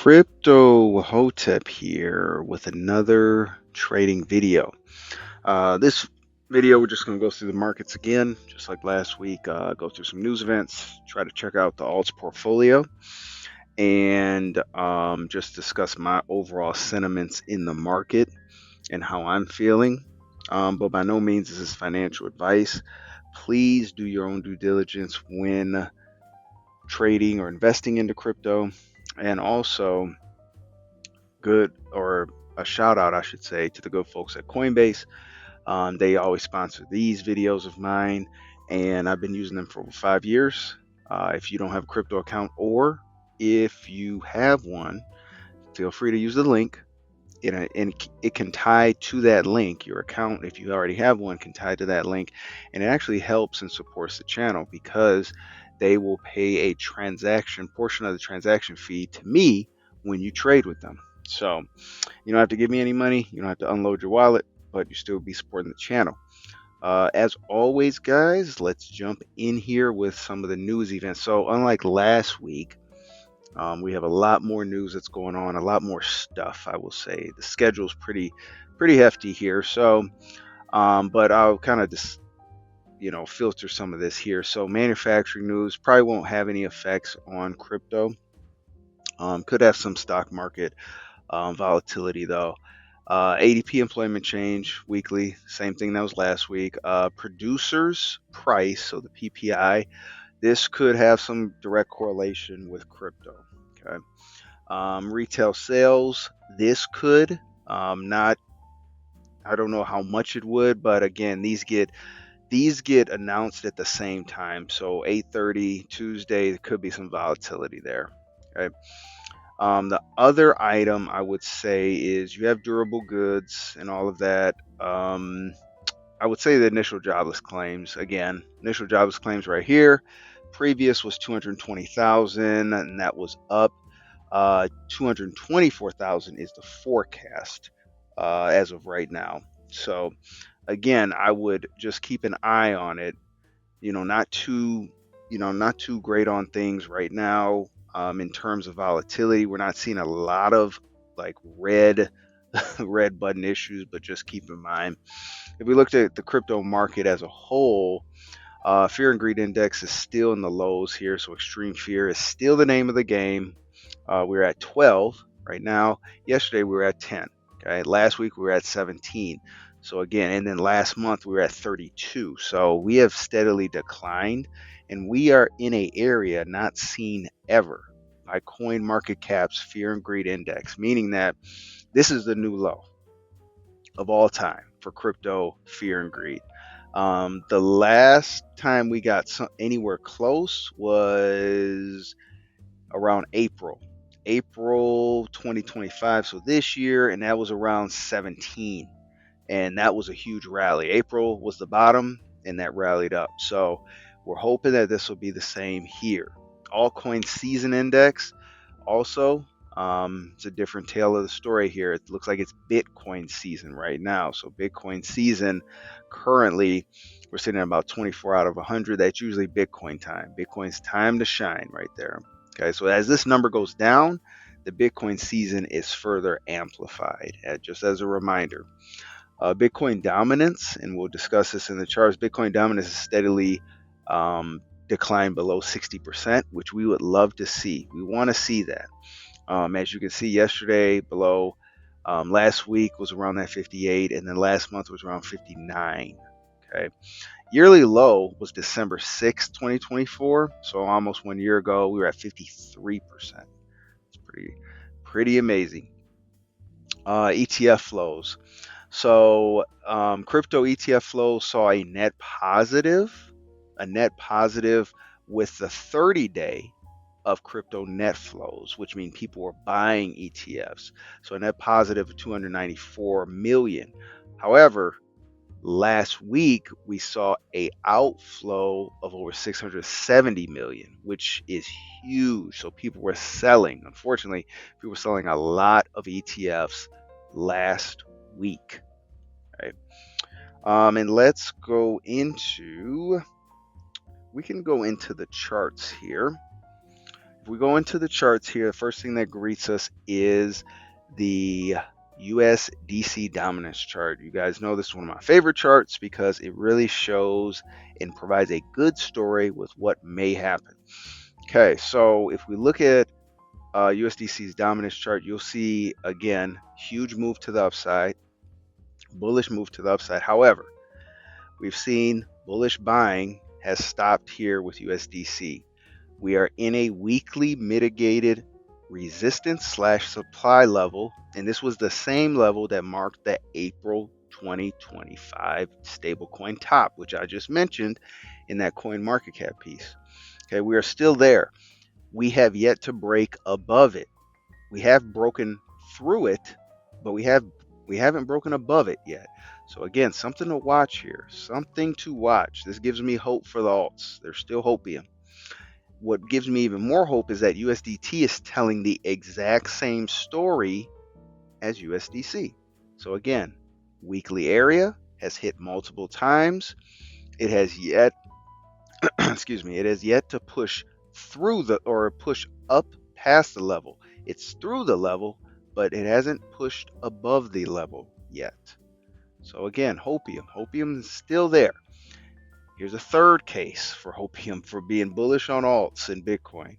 Crypto Hotep here with another trading video. This video, we're just going to go through the markets again, just like last week, go through some news events, try to check out the alts portfolio, and just discuss my overall sentiments in the market and how I'm feeling. But by no means is this financial advice. Please do your own due diligence when trading or investing into crypto. And also, a shout out, I should say, to the good folks at Coinbase. They always sponsor these videos of mine, and I've been using them for over 5 years. If you don't have a crypto account, or if you have one, feel free to use the link. And it can tie to that link. Your account, if you already have one, can tie to that link, and it actually helps and supports the channel because they will pay a portion of the transaction fee to me when you trade with them. So you don't have to give me any money. You don't have to unload your wallet, but you still be supporting the channel. As always, guys, let's jump in here with some of the news events. So unlike last week, we have a lot more news that's going on, a lot more stuff, I will say. The schedule's pretty hefty here. So, but I'll kind of just, filter some of this here. So manufacturing news probably won't have any effects on crypto. Could have some stock market volatility though. ADP employment change weekly, same thing that was last week. Producers price, so the PPI, this could have some direct correlation with crypto. Okay. Retail sales, this could not. I don't know how much it would, but again, these get announced at the same time. So 8:30 Tuesday, there could be some volatility there. Okay. The other item I would say is you have durable goods and all of that. I would say the initial jobless claims. Again, initial jobless claims right here. Previous was 220,000, and that was up. 224,000 is the forecast as of right now. So again, I would just keep an eye on it. Not too great on things right now. In terms of volatility, we're not seeing a lot of like red button issues, but just keep in mind, if we looked at the crypto market as a whole, fear and greed index is still in the lows here. So extreme fear is still the name of the game. We're at 12 right now. Yesterday we were at 10. Okay, last week we were at 17. So again, and then last month we were at 32. So we have steadily declined, and we are in a area not seen ever by Coin Market Cap's fear and greed index, meaning that this is the new low of all time for crypto fear and greed. The last time we got anywhere close was around April 2025, so this year, and that was around 17, and that was a huge rally. April was the bottom, and that rallied up. So we're hoping that this will be the same here. Altcoin season index also, it's a different tale of the story here. It looks like it's Bitcoin season right now. So Bitcoin season, currently we're sitting at about 24 out of 100. That's usually Bitcoin time. Bitcoin's time to shine right there. Okay, so as this number goes down, the Bitcoin season is further amplified. Just as a reminder, Bitcoin dominance, and we'll discuss this in the charts, Bitcoin dominance is steadily declined below 60%, which we would love to see. We want to see that. As you can see, yesterday below, last week was around that 58, and then last month was around 59. Okay. Yearly low was December 6th, 2024. So almost 1 year ago, we were at 53%. It's pretty amazing. ETF flows. So crypto ETF flows saw a net positive with the 30-day of crypto net flows, which means people were buying ETFs. So a net positive of 294 million. However, last week we saw a outflow of over 670 million, which is huge. So people were selling. Unfortunately, people were selling a lot of ETFs last week. Right? And let's go into, we can go into the charts here. if we go into the charts here, the first thing that greets us is the USDC dominance chart. You guys know this is one of my favorite charts because it really shows and provides a good story with what may happen. Okay, so if we look at USDC's dominance chart, you'll see again huge move to the upside, bullish move to the upside. However, we've seen bullish buying has stopped here with USDC. We are in a weekly mitigated resistance slash supply level, and this was the same level that marked the April 2025 stablecoin top, which I just mentioned in that coin market cap piece. Okay, we are still there. We have yet to break above it. We have broken through it, but we haven't broken above it yet. So again, something to watch here. Something to watch. This gives me hope for the alts. There's still hopium. What gives me even more hope is that USDT is telling the exact same story as USDC. So again, weekly area has hit multiple times. It has yet it has yet to push through push up past the level. It's through the level, but it hasn't pushed above the level yet. So again, hopium is still there. Here's a third case for hopium for being bullish on alts in Bitcoin.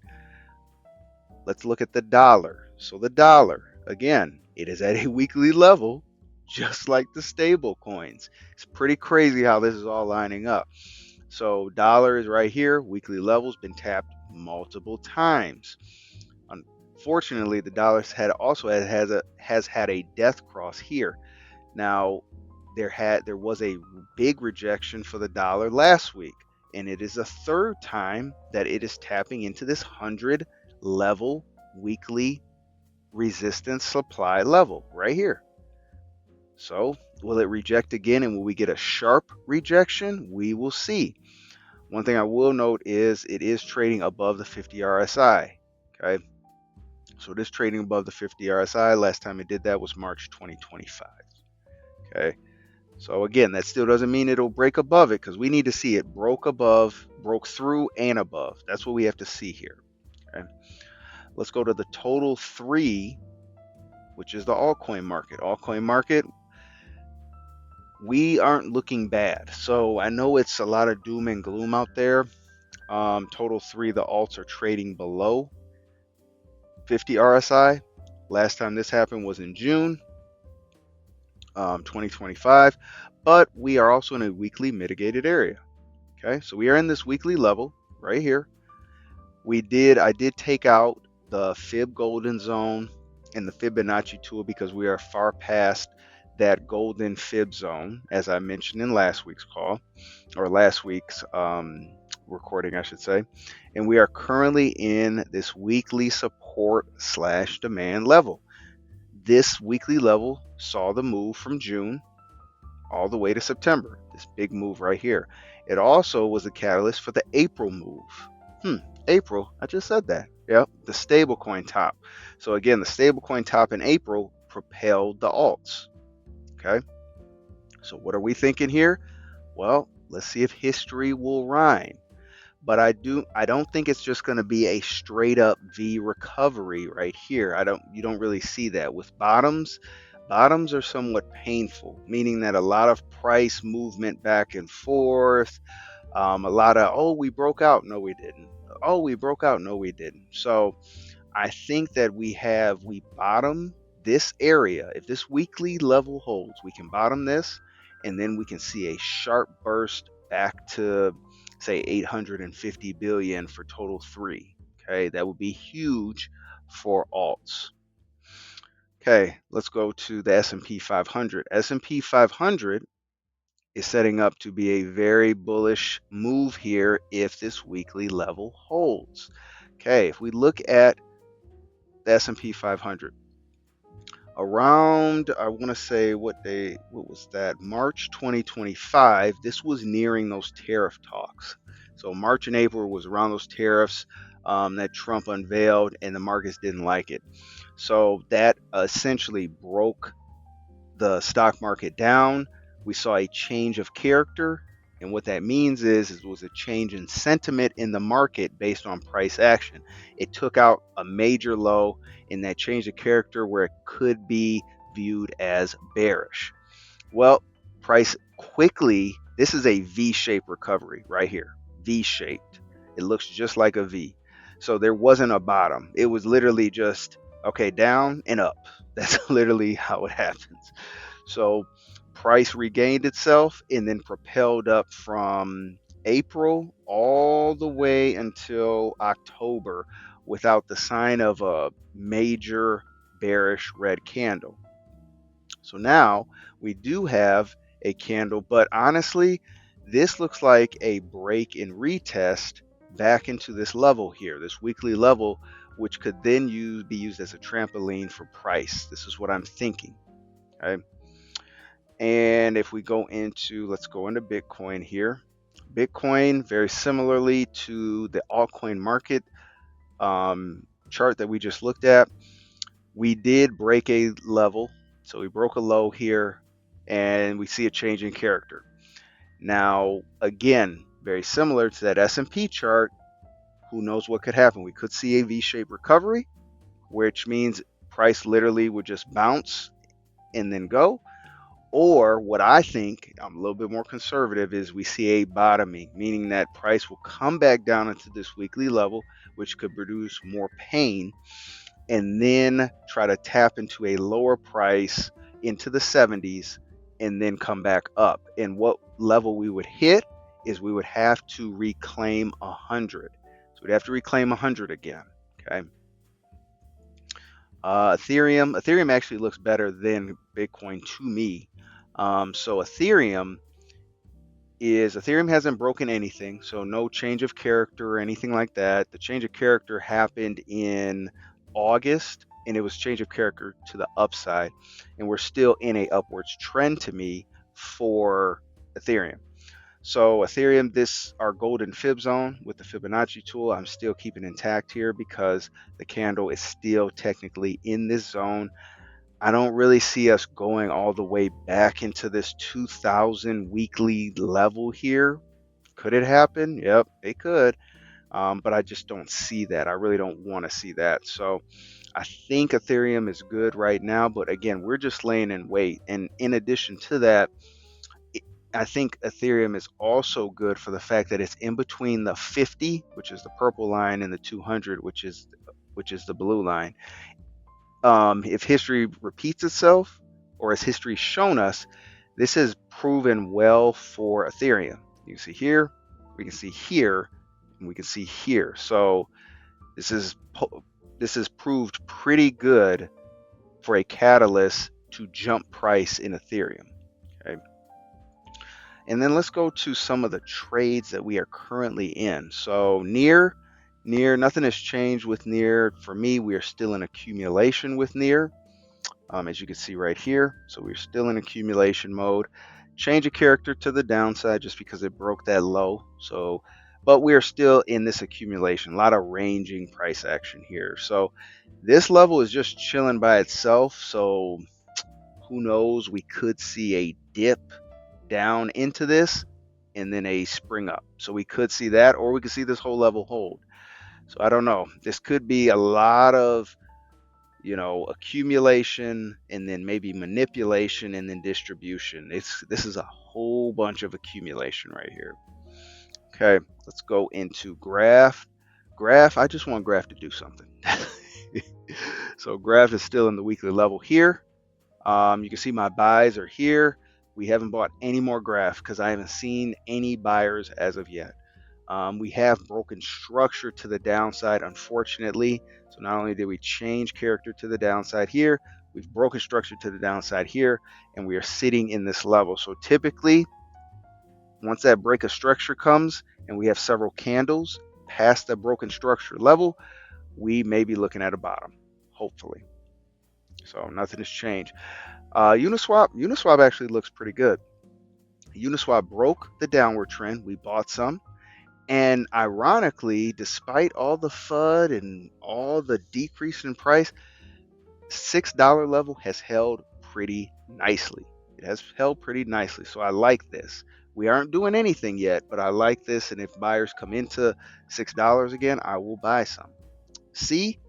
Let's look at the dollar. So the dollar, again, it is at a weekly level, just like the stable coins. It's pretty crazy how this is all lining up. So dollar is right here, weekly levels, been tapped multiple times. Unfortunately, the dollar has had a death cross here. Now, there was a big rejection for the dollar last week, and it is the third time that it is tapping into this 100 level weekly resistance supply level right here. So will it reject again, and will we get a sharp rejection? We will see. One thing I will note is it is trading above the 50 RSI. Okay, so it is trading above the 50 RSI. Last time it did that was March 2025. Okay, so again, that still doesn't mean it'll break above it, because we need to see it broke through and above. That's what we have to see here. Okay, let's go to the total 3, which is the altcoin market. Altcoin market, we aren't looking bad. So I know it's a lot of doom and gloom out there. Total 3, the alts are trading below 50 RSI. Last time this happened was in June 2025, but we are also in a weekly mitigated area. Okay, so we are in this weekly level right here. I did take out the Fib golden zone and the Fibonacci tool because we are far past that golden Fib zone, as I mentioned in last week's call, or last week's recording, I should say. And we are currently in this weekly support / demand level. This weekly level saw the move from June all the way to September, this big move right here. It also was a catalyst for the April move. April, I just said that. Yep, the stablecoin top. So again, the stablecoin top in April propelled the alts. Okay, so what are we thinking here? Well, let's see if history will rhyme. But I don't think it's just going to be a straight up V recovery right here. You don't really see that with bottoms. Bottoms are somewhat painful, meaning that a lot of price movement back and forth, a lot of, oh, we broke out, no we didn't. Oh, we broke out, no we didn't. So I think that we bottom this area. If this weekly level holds, we can bottom this, and then we can see a sharp burst back to, say, 850 billion for total 3. Okay, that would be huge for alts. Okay, let's go to the S&P 500. S&P 500 is setting up to be a very bullish move here if this weekly level holds. Okay, if we look at the S&P 500, around, I want to say, what was that? March 2025, this was nearing those tariff talks. So March and April was around those tariffs that Trump unveiled, and the markets didn't like it. So that essentially broke the stock market down. We saw a change of character And what that means is it was a change in sentiment in the market based on price action. It took out a major low, and that changed the character where it could be viewed as bearish. Well, price quickly, this is a V-shaped recovery right here, V-shaped. It looks just like a V. So there wasn't a bottom. It was literally just, okay, down and up. That's literally how it happens. So price regained itself and then propelled up from April all the way until October without the sign of a major bearish red candle. So now we do have a candle, but honestly, this looks like a break and retest back into this level here, this weekly level, which could then be used as a trampoline for price. This is what I'm thinking. Okay. And if we go into, let's go into Bitcoin here. Bitcoin, very similarly to the altcoin market chart that we just looked at, we did break a level. So we broke a low here and we see a change in character. Now, again, very similar to that S&P chart, who knows what could happen? We could see a V-shaped recovery, which means price literally would just bounce and then go. Or what I think, I'm a little bit more conservative, is we see a bottoming, meaning that price will come back down into this weekly level, which could produce more pain, and then try to tap into a lower price into the 70s and then come back up. And what level we would hit is we would have to reclaim 100. So we'd have to reclaim 100 again. Okay. Ethereum actually looks better than Bitcoin to me. So Ethereum hasn't broken anything, so no change of character or anything like that. The change of character happened in August, and it was change of character to the upside, and we're still in a upwards trend to me for Ethereum. So Ethereum, this our golden fib zone with the Fibonacci tool, I'm still keeping intact here because the candle is still technically in this zone. I don't really see us going all the way back into this 2000 weekly level here. Could it happen? Yep, it could. But I just don't see that. I really don't want to see that. So I think Ethereum is good right now. But again, we're just laying in wait. And in addition to that, I think Ethereum is also good for the fact that it's in between the 50, which is the purple line, and the 200, which is the blue line. If history repeats itself, or as history's shown us, this has proven well for Ethereum. You can see here, we can see here, and we can see here. So this is proved pretty good for a catalyst to jump price in Ethereum. Okay. And then let's go to some of the trades that we are currently in. So near, nothing has changed with near. For me, we are still in accumulation with near, as you can see right here. So we're still in accumulation mode. Change of character to the downside just because it broke that low. So, but we are still in this accumulation. A lot of ranging price action here. So this level is just chilling by itself. So who knows? We could see a dip down into this and then a spring up. So we could see that, or we could see this whole level hold. So I don't know. This could be a lot of, accumulation and then maybe manipulation and then distribution. This is a whole bunch of accumulation right here. Okay, let's go into graph. I just want graph to do something. So graph is still in the weekly level here. You can see my buys are here. We haven't bought any more graph because I haven't seen any buyers as of yet. We have broken structure to the downside, unfortunately. So not only did we change character to the downside here, we've broken structure to the downside here, and we are sitting in this level. So typically, once that break of structure comes and we have several candles past the broken structure level, we may be looking at a bottom, hopefully. So nothing has changed. Uniswap actually looks pretty good. Uniswap broke the downward trend. We bought some. And ironically, despite all the FUD and all the decrease in price, $6 level has held pretty nicely. It has held pretty nicely. So I like this. We aren't doing anything yet, but I like this, and if buyers come into $6 again, I will buy some. C,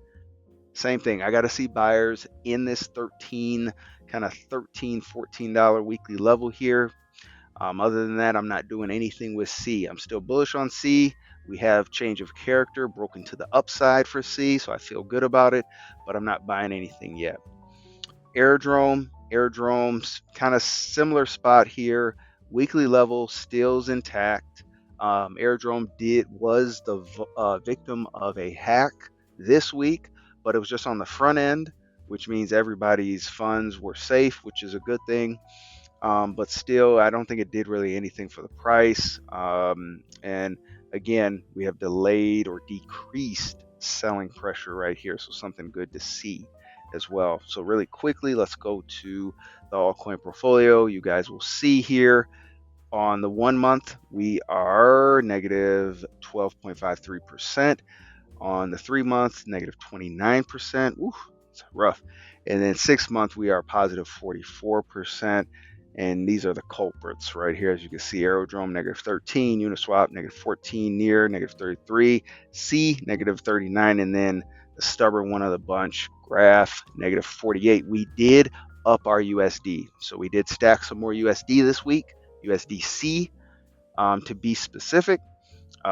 same thing. I got to see buyers in this $13, $14 weekly level here. Other than that, I'm not doing anything with C. I'm still bullish on C. We have change of character broken to the upside for C, so I feel good about it, but I'm not buying anything yet. Airdrome's kind of similar spot here. Weekly level still's intact. Airdrome was the victim of a hack this week, but it was just on the front end, which means everybody's funds were safe, which is a good thing. But still, I don't think it did really anything for the price. And again, we have delayed or decreased selling pressure right here, so something good to see as well. So really quickly, let's go to the altcoin portfolio. You guys will see here on the 1 month, we are negative 12.53%. On the 3 month, negative 29%. Ooh, it's rough. And then 6 month, we are positive 44%. And these are the culprits right here. As you can see, Aerodrome, negative 13, Uniswap, negative 14, Near, negative 33, C, negative 39, and then the stubborn one of the bunch, Graph, negative 48. We did up our USD. So we did stack some more USD this week, USDC to be specific.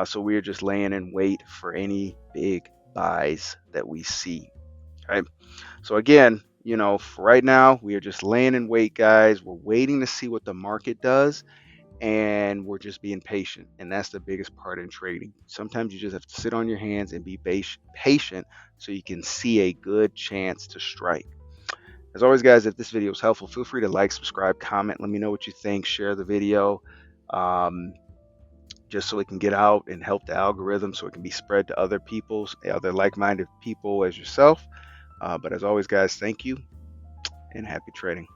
So we're just laying in wait for any big buys that we see. Right. So again, for right now, we are just laying in wait, guys. We're waiting to see what the market does, and we're just being patient. And that's the biggest part in trading. Sometimes you just have to sit on your hands and be patient so you can see a good chance to strike. As always, guys, if this video was helpful, feel free to like, subscribe, comment. Let me know what you think. Share the video. Just so it can get out and help the algorithm, so it can be spread to other like-minded people as yourself. But as always, guys, thank you and happy trading.